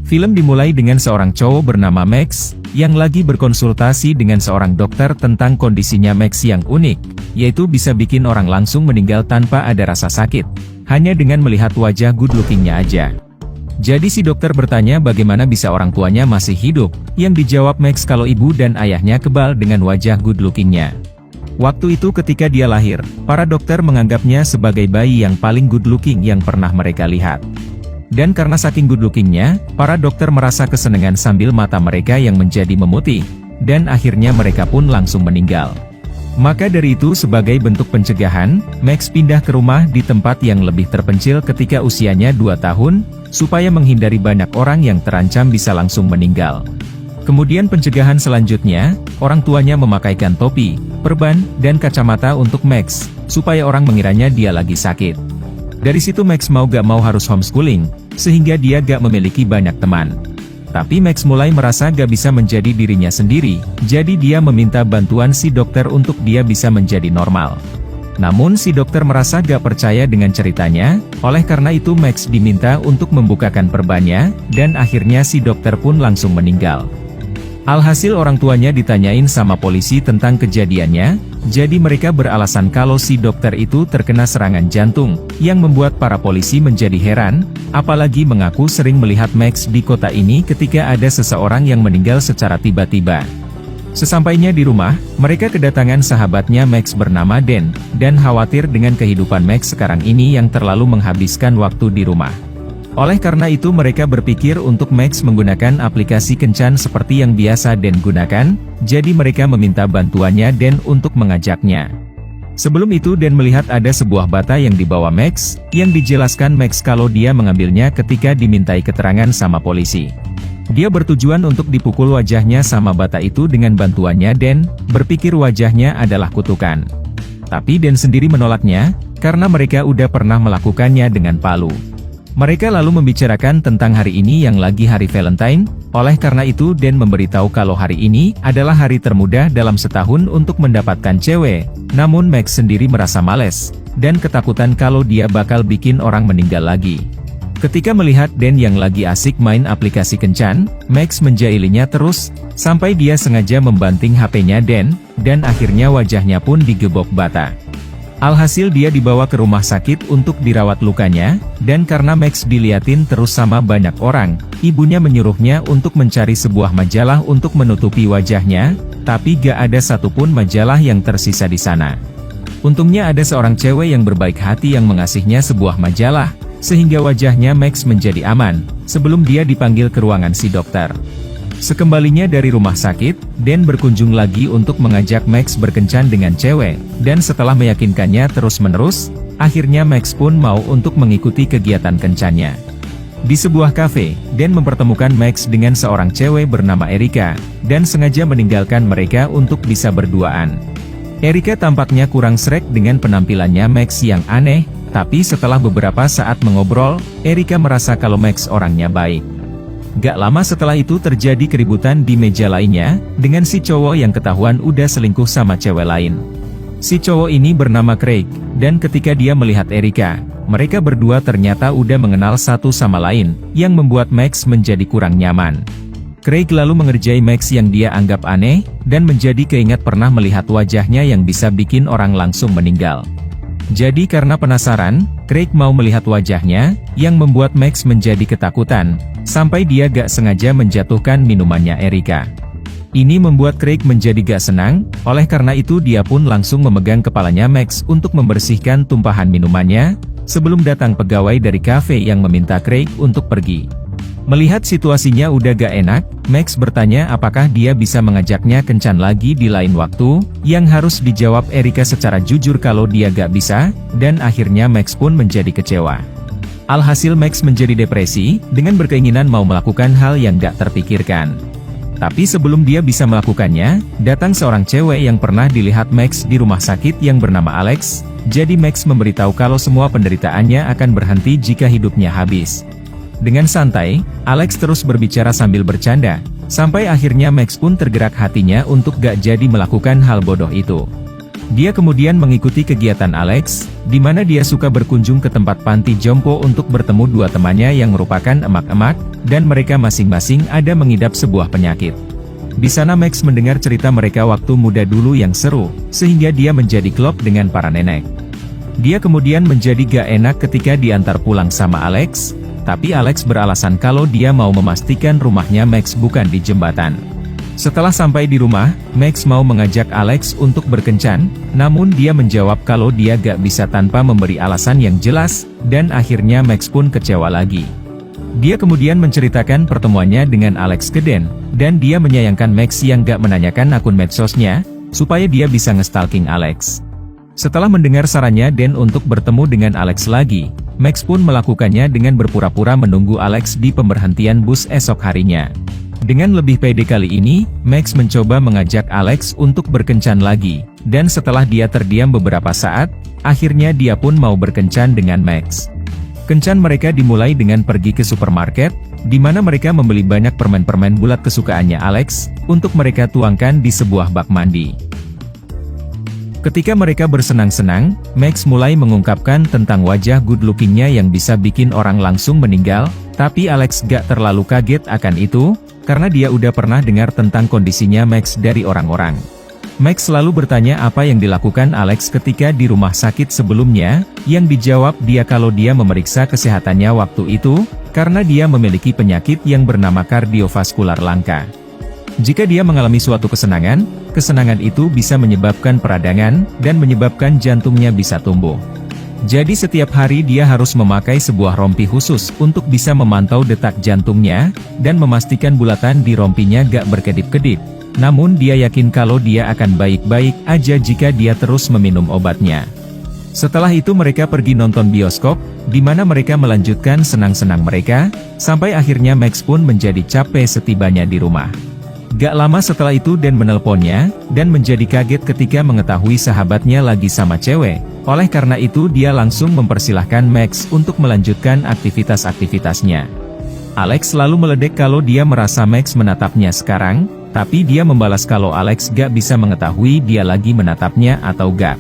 Film dimulai dengan seorang cowok bernama Max, yang lagi berkonsultasi dengan seorang dokter tentang kondisinya Max yang unik, yaitu bisa bikin orang langsung meninggal tanpa ada rasa sakit, hanya dengan melihat wajah good lookingnya aja. Jadi si dokter bertanya bagaimana bisa orang tuanya masih hidup, yang dijawab Max kalau ibu dan ayahnya kebal dengan wajah good lookingnya. Waktu itu ketika dia lahir, para dokter menganggapnya sebagai bayi yang paling good looking yang pernah mereka lihat. Dan karena saking good lookingnya, para dokter merasa kesenangan sambil mata mereka yang menjadi memutih, dan akhirnya mereka pun langsung meninggal. Maka dari itu sebagai bentuk pencegahan, Max pindah ke rumah di tempat yang lebih terpencil ketika usianya 2 tahun, supaya menghindari banyak orang yang terancam bisa langsung meninggal. Kemudian pencegahan selanjutnya, orang tuanya memakaikan topi, perban, dan kacamata untuk Max, supaya orang mengiranya dia lagi sakit. Dari situ Max mau gak mau harus homeschooling, sehingga dia gak memiliki banyak teman. Tapi Max mulai merasa gak bisa menjadi dirinya sendiri, jadi dia meminta bantuan si dokter untuk dia bisa menjadi normal. Namun si dokter merasa gak percaya dengan ceritanya, oleh karena itu Max diminta untuk membukakan perbannya, dan akhirnya si dokter pun langsung meninggal. Alhasil orang tuanya ditanyain sama polisi tentang kejadiannya, jadi mereka beralasan kalau si dokter itu terkena serangan jantung, yang membuat para polisi menjadi heran, apalagi mengaku sering melihat Max di kota ini ketika ada seseorang yang meninggal secara tiba-tiba. Sesampainya di rumah, mereka kedatangan sahabatnya Max bernama Dan, dan khawatir dengan kehidupan Max sekarang ini yang terlalu menghabiskan waktu di rumah. Oleh karena itu mereka berpikir untuk Max menggunakan aplikasi kencan seperti yang biasa Dan gunakan, jadi mereka meminta bantuannya Dan untuk mengajaknya. Sebelum itu Dan melihat ada sebuah bata yang dibawa Max, yang dijelaskan Max kalau dia mengambilnya ketika dimintai keterangan sama polisi. Dia bertujuan untuk dipukul wajahnya sama bata itu dengan bantuannya Dan, berpikir wajahnya adalah kutukan. Tapi Dan sendiri menolaknya, karena mereka udah pernah melakukannya dengan palu. Mereka lalu membicarakan tentang hari ini yang lagi hari Valentine, oleh karena itu Dan memberitahu kalau hari ini adalah hari termudah dalam setahun untuk mendapatkan cewek, namun Max sendiri merasa males, dan ketakutan kalau dia bakal bikin orang meninggal lagi. Ketika melihat Dan yang lagi asik main aplikasi kencan, Max menjailinya terus, sampai dia sengaja membanting HP-nya dan akhirnya wajahnya pun digebok bata. Alhasil dia dibawa ke rumah sakit untuk dirawat lukanya, dan karena Max diliatin terus sama banyak orang, ibunya menyuruhnya untuk mencari sebuah majalah untuk menutupi wajahnya, tapi gak ada satupun majalah yang tersisa di sana. Untungnya ada seorang cewek yang berbaik hati yang mengasihnya sebuah majalah, sehingga wajahnya Max menjadi aman, sebelum dia dipanggil ke ruangan si dokter. Sekembalinya dari rumah sakit, Dan berkunjung lagi untuk mengajak Max berkencan dengan cewek, dan setelah meyakinkannya terus-menerus, akhirnya Max pun mau untuk mengikuti kegiatan kencannya. Di sebuah kafe, Dan mempertemukan Max dengan seorang cewek bernama Erika, dan sengaja meninggalkan mereka untuk bisa berduaan. Erika tampaknya kurang srek dengan penampilannya Max yang aneh, tapi setelah beberapa saat mengobrol, Erika merasa kalau Max orangnya baik. Gak lama setelah itu terjadi keributan di meja lainnya, dengan si cowok yang ketahuan udah selingkuh sama cewek lain. Si cowok ini bernama Craig, dan ketika dia melihat Erika, mereka berdua ternyata udah mengenal satu sama lain, yang membuat Max menjadi kurang nyaman. Craig lalu mengerjai Max yang dia anggap aneh, dan menjadi keingat pernah melihat wajahnya yang bisa bikin orang langsung meninggal. Jadi karena penasaran, Craig mau melihat wajahnya, yang membuat Max menjadi ketakutan, sampai dia gak sengaja menjatuhkan minumannya Erika. Ini membuat Craig menjadi gak senang, oleh karena itu dia pun langsung memegang kepalanya Max untuk membersihkan tumpahan minumannya, sebelum datang pegawai dari kafe yang meminta Craig untuk pergi. Melihat situasinya udah gak enak, Max bertanya apakah dia bisa mengajaknya kencan lagi di lain waktu, yang harus dijawab Erika secara jujur kalau dia gak bisa, dan akhirnya Max pun menjadi kecewa. Alhasil Max menjadi depresi, dengan berkeinginan mau melakukan hal yang gak terpikirkan. Tapi sebelum dia bisa melakukannya, datang seorang cewek yang pernah dilihat Max di rumah sakit yang bernama Alex, jadi Max memberitahu kalau semua penderitaannya akan berhenti jika hidupnya habis. Dengan santai, Alex terus berbicara sambil bercanda, sampai akhirnya Max pun tergerak hatinya untuk gak jadi melakukan hal bodoh itu. Dia kemudian mengikuti kegiatan Alex, di mana dia suka berkunjung ke tempat panti jompo untuk bertemu dua temannya yang merupakan emak-emak, dan mereka masing-masing ada mengidap sebuah penyakit. Di sana Max mendengar cerita mereka waktu muda dulu yang seru, sehingga dia menjadi klop dengan para nenek. Dia kemudian menjadi gak enak ketika diantar pulang sama Alex, tapi Alex beralasan kalau dia mau memastikan rumahnya Max bukan di jembatan. Setelah sampai di rumah, Max mau mengajak Alex untuk berkencan, namun dia menjawab kalau dia gak bisa tanpa memberi alasan yang jelas, dan akhirnya Max pun kecewa lagi. Dia kemudian menceritakan pertemuannya dengan Alex ke Den, dan dia menyayangkan Max yang gak menanyakan akun medsosnya, supaya dia bisa ngestalking Alex. Setelah mendengar sarannya Den untuk bertemu dengan Alex lagi, Max pun melakukannya dengan berpura-pura menunggu Alex di pemberhentian bus esok harinya. Dengan lebih pede kali ini, Max mencoba mengajak Alex untuk berkencan lagi, dan setelah dia terdiam beberapa saat, akhirnya dia pun mau berkencan dengan Max. Kencan mereka dimulai dengan pergi ke supermarket, di mana mereka membeli banyak permen-permen bulat kesukaannya Alex, untuk mereka tuangkan di sebuah bak mandi. Ketika mereka bersenang-senang, Max mulai mengungkapkan tentang wajah good-lookingnya yang bisa bikin orang langsung meninggal, tapi Alex gak terlalu kaget akan itu, karena dia udah pernah dengar tentang kondisinya Max dari orang-orang. Max selalu bertanya apa yang dilakukan Alex ketika di rumah sakit sebelumnya, yang dijawab dia kalau dia memeriksa kesehatannya waktu itu, karena dia memiliki penyakit yang bernama kardiovaskular langka. Jika dia mengalami suatu kesenangan, kesenangan itu bisa menyebabkan peradangan, dan menyebabkan jantungnya bisa tumbuh. Jadi setiap hari dia harus memakai sebuah rompi khusus untuk bisa memantau detak jantungnya, dan memastikan bulatan di rompinya gak berkedip-kedip. Namun dia yakin kalau dia akan baik-baik aja jika dia terus meminum obatnya. Setelah itu mereka pergi nonton bioskop, di mana mereka melanjutkan senang-senang mereka, sampai akhirnya Max pun menjadi capek setibanya di rumah. Gak lama setelah itu Dan menelponnya, dan menjadi kaget ketika mengetahui sahabatnya lagi sama cewek. Oleh karena itu dia langsung mempersilahkan Max untuk melanjutkan aktivitas-aktivitasnya. Alex selalu meledek kalau dia merasa Max menatapnya sekarang, tapi dia membalas kalau Alex gak bisa mengetahui dia lagi menatapnya atau gak.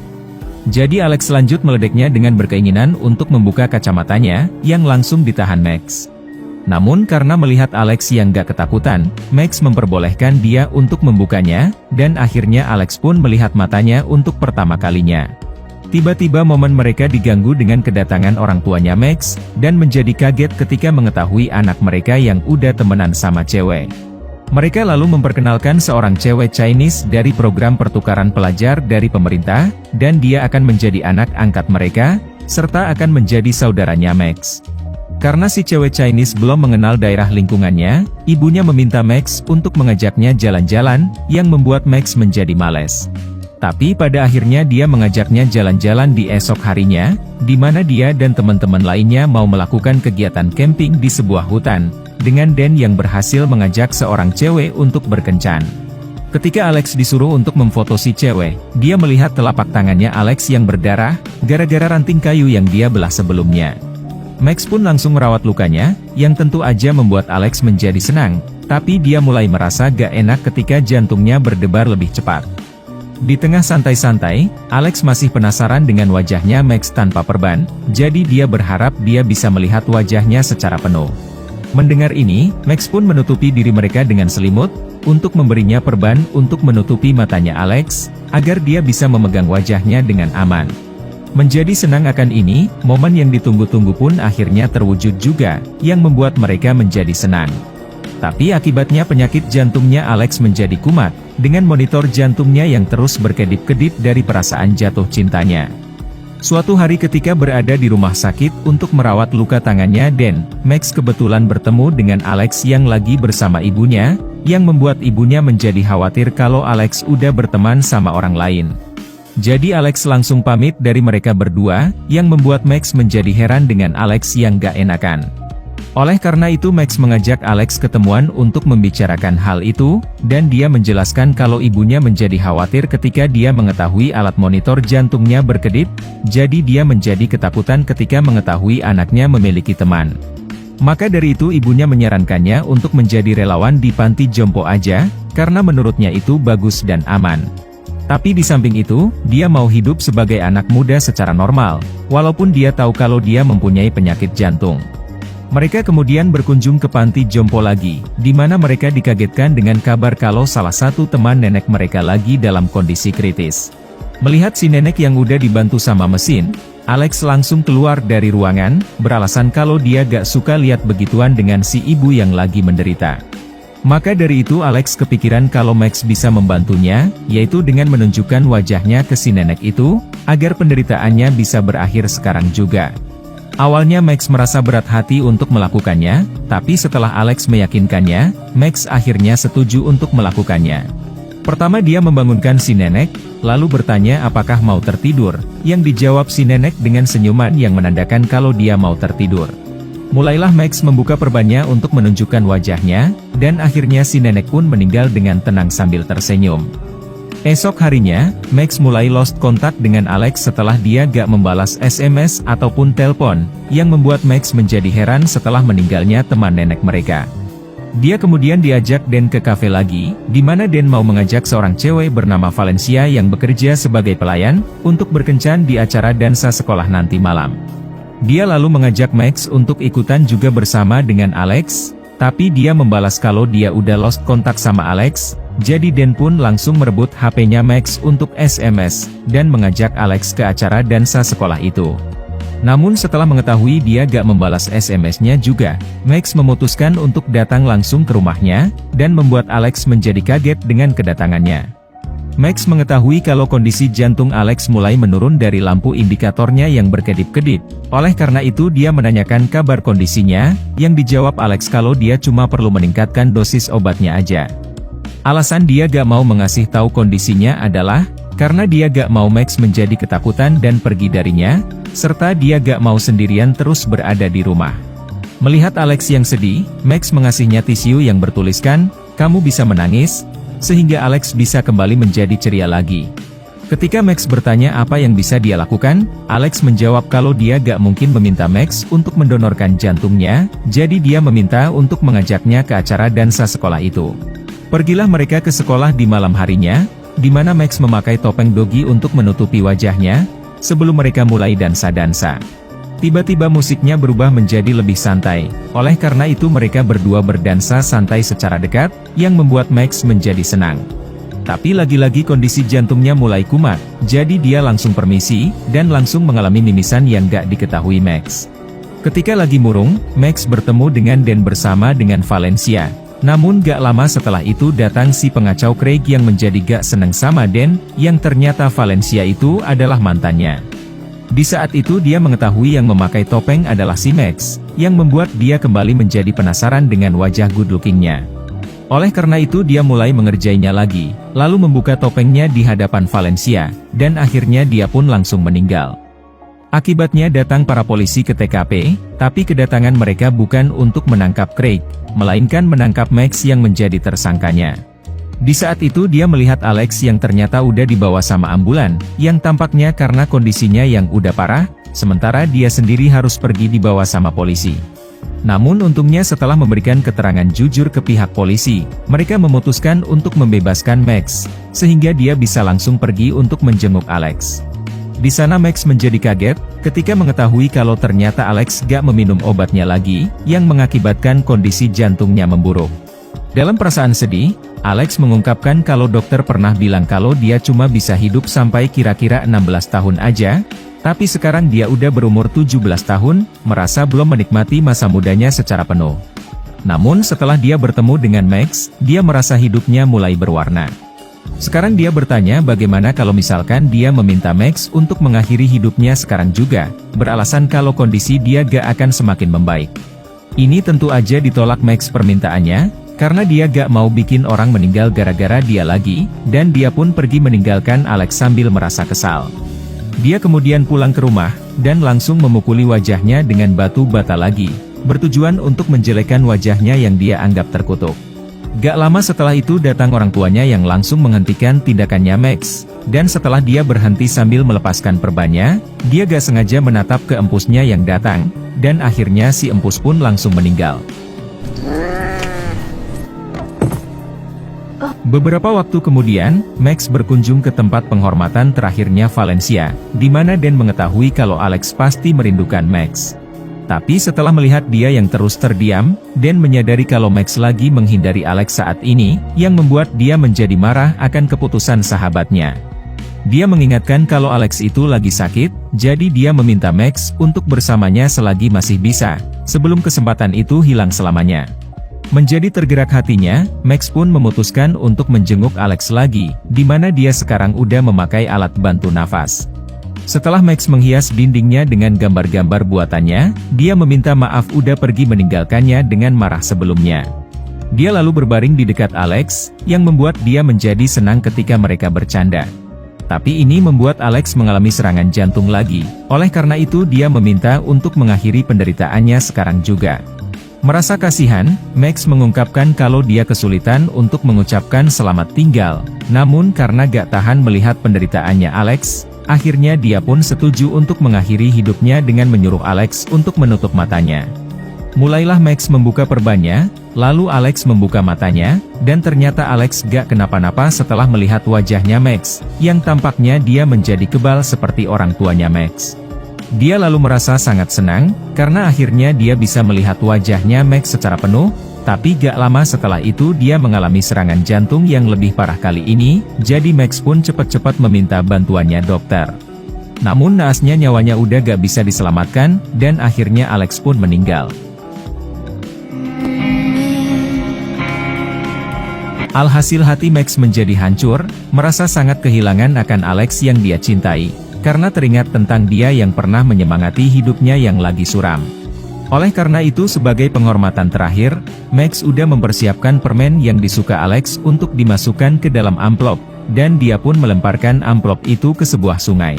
Jadi Alex lanjut meledeknya dengan berkeinginan untuk membuka kacamatanya, yang langsung ditahan Max. Namun karena melihat Alex yang gak ketakutan, Max memperbolehkan dia untuk membukanya, dan akhirnya Alex pun melihat matanya untuk pertama kalinya. Tiba-tiba momen mereka diganggu dengan kedatangan orang tuanya Max, dan menjadi kaget ketika mengetahui anak mereka yang udah temenan sama cewek. Mereka lalu memperkenalkan seorang cewek Chinese dari program pertukaran pelajar dari pemerintah, dan dia akan menjadi anak angkat mereka, serta akan menjadi saudaranya Max. Karena si cewek Chinese belum mengenal daerah lingkungannya, ibunya meminta Max untuk mengajaknya jalan-jalan, yang membuat Max menjadi males. Tapi pada akhirnya dia mengajaknya jalan-jalan di esok harinya, di mana dia dan teman-teman lainnya mau melakukan kegiatan camping di sebuah hutan, dengan Dan yang berhasil mengajak seorang cewek untuk berkencan. Ketika Alex disuruh untuk memfoto si cewek, dia melihat telapak tangannya Alex yang berdarah, gara-gara ranting kayu yang dia belah sebelumnya. Max pun langsung merawat lukanya, yang tentu aja membuat Alex menjadi senang, tapi dia mulai merasa gak enak ketika jantungnya berdebar lebih cepat. Di tengah santai-santai, Alex masih penasaran dengan wajahnya Max tanpa perban, jadi dia berharap dia bisa melihat wajahnya secara penuh. Mendengar ini, Max pun menutupi diri mereka dengan selimut, untuk memberinya perban untuk menutupi matanya Alex, agar dia bisa memegang wajahnya dengan aman. Menjadi senang akan ini, momen yang ditunggu-tunggu pun akhirnya terwujud juga, yang membuat mereka menjadi senang. Tapi akibatnya penyakit jantungnya Alex menjadi kumat, dengan monitor jantungnya yang terus berkedip-kedip dari perasaan jatuh cintanya. Suatu hari ketika berada di rumah sakit untuk merawat luka tangannya Dan, Max kebetulan bertemu dengan Alex yang lagi bersama ibunya, yang membuat ibunya menjadi khawatir kalau Alex udah berteman sama orang lain. Jadi Alex langsung pamit dari mereka berdua, yang membuat Max menjadi heran dengan Alex yang gak enakan. Oleh karena itu Max mengajak Alex ketemuan untuk membicarakan hal itu, dan dia menjelaskan kalau ibunya menjadi khawatir ketika dia mengetahui alat monitor jantungnya berkedip, jadi dia menjadi ketakutan ketika mengetahui anaknya memiliki teman. Maka dari itu ibunya menyarankannya untuk menjadi relawan di panti jompo aja, karena menurutnya itu bagus dan aman. Tapi di samping itu, dia mau hidup sebagai anak muda secara normal, walaupun dia tahu kalau dia mempunyai penyakit jantung. Mereka kemudian berkunjung ke panti jompo lagi, di mana mereka dikagetkan dengan kabar kalau salah satu teman nenek mereka lagi dalam kondisi kritis. Melihat si nenek yang udah dibantu sama mesin, Alex langsung keluar dari ruangan, beralasan kalau dia gak suka lihat begituan dengan si ibu yang lagi menderita. Maka dari itu Alex kepikiran kalau Max bisa membantunya, yaitu dengan menunjukkan wajahnya ke si nenek itu, agar penderitaannya bisa berakhir sekarang juga. Awalnya Max merasa berat hati untuk melakukannya, tapi setelah Alex meyakinkannya, Max akhirnya setuju untuk melakukannya. Pertama dia membangunkan si nenek, lalu bertanya apakah mau tertidur, yang dijawab si nenek dengan senyuman yang menandakan kalau dia mau tertidur. Mulailah Max membuka perbannya untuk menunjukkan wajahnya, dan akhirnya si nenek pun meninggal dengan tenang sambil tersenyum. Esok harinya, Max mulai lost kontak dengan Alex setelah dia gak membalas SMS ataupun telepon, yang membuat Max menjadi heran setelah meninggalnya teman nenek mereka. Dia kemudian diajak Dan ke kafe lagi, di mana Dan mau mengajak seorang cewek bernama Valencia yang bekerja sebagai pelayan, untuk berkencan di acara dansa sekolah nanti malam. Dia lalu mengajak Max untuk ikutan juga bersama dengan Alex, tapi dia membalas kalau dia udah lost kontak sama Alex, jadi Dan pun langsung merebut HP-nya Max untuk SMS, dan mengajak Alex ke acara dansa sekolah itu. Namun setelah mengetahui dia gak membalas SMS-nya juga, Max memutuskan untuk datang langsung ke rumahnya, dan membuat Alex menjadi kaget dengan kedatangannya. Max mengetahui kalau kondisi jantung Alex mulai menurun dari lampu indikatornya yang berkedip-kedip. Oleh karena itu dia menanyakan kabar kondisinya, yang dijawab Alex kalau dia cuma perlu meningkatkan dosis obatnya aja. Alasan dia gak mau mengasih tahu kondisinya adalah, karena dia gak mau Max menjadi ketakutan dan pergi darinya, serta dia gak mau sendirian terus berada di rumah. Melihat Alex yang sedih, Max mengasihnya tisu yang bertuliskan, "Kamu bisa menangis," sehingga Alex bisa kembali menjadi ceria lagi. Ketika Max bertanya apa yang bisa dia lakukan, Alex menjawab kalau dia gak mungkin meminta Max untuk mendonorkan jantungnya, jadi dia meminta untuk mengajaknya ke acara dansa sekolah itu. Pergilah mereka ke sekolah di malam harinya, di mana Max memakai topeng dogi untuk menutupi wajahnya, sebelum mereka mulai dansa-dansa. Tiba-tiba musiknya berubah menjadi lebih santai, oleh karena itu mereka berdua berdansa santai secara dekat, yang membuat Max menjadi senang. Tapi lagi-lagi kondisi jantungnya mulai kumat, jadi dia langsung permisi, dan langsung mengalami mimisan yang gak diketahui Max. Ketika lagi murung, Max bertemu dengan Dan bersama dengan Valencia. Namun gak lama setelah itu datang si pengacau Craig yang menjadi gak seneng sama Dan, yang ternyata Valencia itu adalah mantannya. Di saat itu dia mengetahui yang memakai topeng adalah si Max, yang membuat dia kembali menjadi penasaran dengan wajah good lookingnya. Oleh karena itu dia mulai mengerjainya lagi, lalu membuka topengnya di hadapan Valencia, dan akhirnya dia pun langsung meninggal. Akibatnya datang para polisi ke TKP, tapi kedatangan mereka bukan untuk menangkap Craig, melainkan menangkap Max yang menjadi tersangkanya. Di saat itu dia melihat Alex yang ternyata udah dibawa sama ambulan, yang tampaknya karena kondisinya yang udah parah, sementara dia sendiri harus pergi dibawa sama polisi. Namun untungnya setelah memberikan keterangan jujur ke pihak polisi, mereka memutuskan untuk membebaskan Max, sehingga dia bisa langsung pergi untuk menjenguk Alex. Di sana Max menjadi kaget, ketika mengetahui kalau ternyata Alex gak meminum obatnya lagi, yang mengakibatkan kondisi jantungnya memburuk. Dalam perasaan sedih, Alex mengungkapkan kalau dokter pernah bilang kalau dia cuma bisa hidup sampai kira-kira 16 tahun aja, tapi sekarang dia udah berumur 17 tahun, merasa belum menikmati masa mudanya secara penuh. Namun setelah dia bertemu dengan Max, dia merasa hidupnya mulai berwarna. Sekarang dia bertanya bagaimana kalau misalkan dia meminta Max untuk mengakhiri hidupnya sekarang juga, beralasan kalau kondisi dia gak akan semakin membaik. Ini tentu aja ditolak Max permintaannya, karena dia gak mau bikin orang meninggal gara-gara dia lagi, dan dia pun pergi meninggalkan Alex sambil merasa kesal. Dia kemudian pulang ke rumah, dan langsung memukuli wajahnya dengan batu bata lagi, bertujuan untuk menjelekkan wajahnya yang dia anggap terkutuk. Gak lama setelah itu datang orang tuanya yang langsung menghentikan tindakannya Max, dan setelah dia berhenti sambil melepaskan perbannya, dia gak sengaja menatap ke empusnya yang datang, dan akhirnya si empus pun langsung meninggal. Beberapa waktu kemudian, Max berkunjung ke tempat penghormatan terakhirnya Valencia, di mana Dan mengetahui kalau Alex pasti merindukan Max. Tapi setelah melihat dia yang terus terdiam, Dan menyadari kalau Max lagi menghindari Alex saat ini, yang membuat dia menjadi marah akan keputusan sahabatnya. Dia mengingatkan kalau Alex itu lagi sakit, jadi dia meminta Max untuk bersamanya selagi masih bisa, sebelum kesempatan itu hilang selamanya. Menjadi tergerak hatinya, Max pun memutuskan untuk menjenguk Alex lagi, di mana dia sekarang udah memakai alat bantu nafas. Setelah Max menghias dindingnya dengan gambar-gambar buatannya, dia meminta maaf udah pergi meninggalkannya dengan marah sebelumnya. Dia lalu berbaring di dekat Alex, yang membuat dia menjadi senang ketika mereka bercanda. Tapi ini membuat Alex mengalami serangan jantung lagi, oleh karena itu dia meminta untuk mengakhiri penderitaannya sekarang juga. Merasa kasihan, Max mengungkapkan kalau dia kesulitan untuk mengucapkan selamat tinggal, namun karena gak tahan melihat penderitaannya Alex, akhirnya dia pun setuju untuk mengakhiri hidupnya dengan menyuruh Alex untuk menutup matanya. Mulailah Max membuka perbannya, lalu Alex membuka matanya, dan ternyata Alex gak kenapa-napa setelah melihat wajahnya Max, yang tampaknya dia menjadi kebal seperti orang tuanya Max. Dia lalu merasa sangat senang, karena akhirnya dia bisa melihat wajahnya Max secara penuh, tapi gak lama setelah itu dia mengalami serangan jantung yang lebih parah kali ini, jadi Max pun cepat-cepat meminta bantuannya dokter. Namun naasnya nyawanya udah gak bisa diselamatkan, dan akhirnya Alex pun meninggal. Alhasil hati Max menjadi hancur, merasa sangat kehilangan akan Alex yang dia cintai, karena teringat tentang dia yang pernah menyemangati hidupnya yang lagi suram. Oleh karena itu sebagai penghormatan terakhir, Max udah mempersiapkan permen yang disuka Alex untuk dimasukkan ke dalam amplop, dan dia pun melemparkan amplop itu ke sebuah sungai.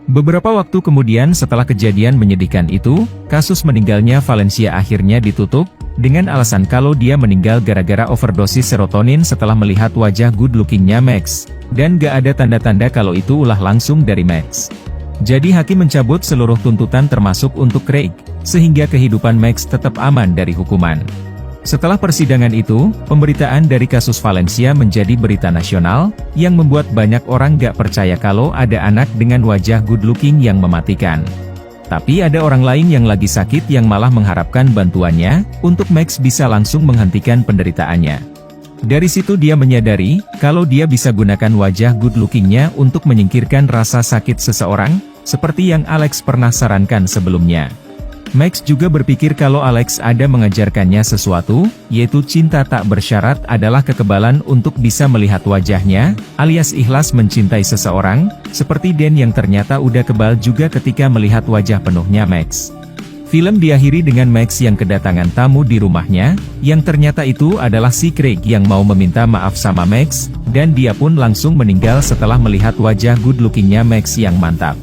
Beberapa waktu kemudian setelah kejadian menyedihkan itu, kasus meninggalnya Valencia akhirnya ditutup, dengan alasan kalau dia meninggal gara-gara overdosis serotonin setelah melihat wajah good-lookingnya Max, dan gak ada tanda-tanda kalau itu ulah langsung dari Max. Jadi hakim mencabut seluruh tuntutan termasuk untuk Craig, sehingga kehidupan Max tetap aman dari hukuman. Setelah persidangan itu, pemberitaan dari kasus Valencia menjadi berita nasional, yang membuat banyak orang gak percaya kalau ada anak dengan wajah good-looking yang mematikan. Tapi ada orang lain yang lagi sakit yang malah mengharapkan bantuannya, untuk Max bisa langsung menghentikan penderitaannya. Dari situ dia menyadari, kalau dia bisa gunakan wajah good-lookingnya untuk menyingkirkan rasa sakit seseorang, seperti yang Alex pernah sarankan sebelumnya. Max juga berpikir kalau Alex ada mengajarkannya sesuatu, yaitu cinta tak bersyarat adalah kekebalan untuk bisa melihat wajahnya, alias ikhlas mencintai seseorang, seperti Dan yang ternyata udah kebal juga ketika melihat wajah penuhnya Max. Film diakhiri dengan Max yang kedatangan tamu di rumahnya, yang ternyata itu adalah si Craig yang mau meminta maaf sama Max, dan dia pun langsung meninggal setelah melihat wajah good-lookingnya Max yang mantap.